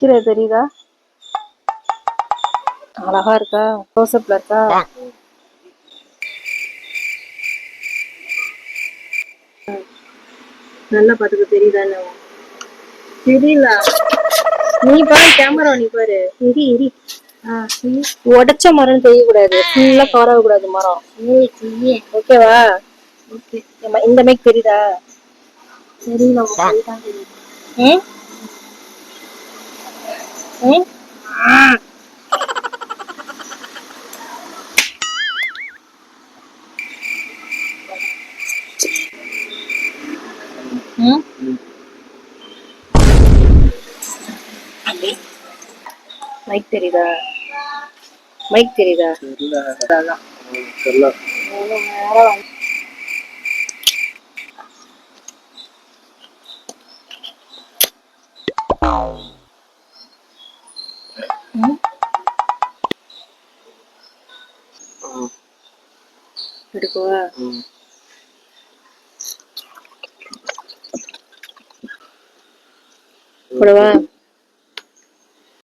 கீரை தெரியுதா? அழகா இருக்கா? க்ளோஸ்அப்ல இருக்கா? நல்லா பாத்துக்க. தெரியுதா? தெரியல. நீ பாரு, கேமரா நீ பாரு. எரி எரி. உடைச்ச மரம் தெரியக்கூடாது, ஃபுல்லா கவர் ஆகக்கூடாது மரம். ஓகேவா? இந்த மைக் தெரியுதா? தெரியல. ம் ம் ம் மைக் தெரியுதா? மைக் தெரியுதா? அதான். எடுக்கவா? போடவா?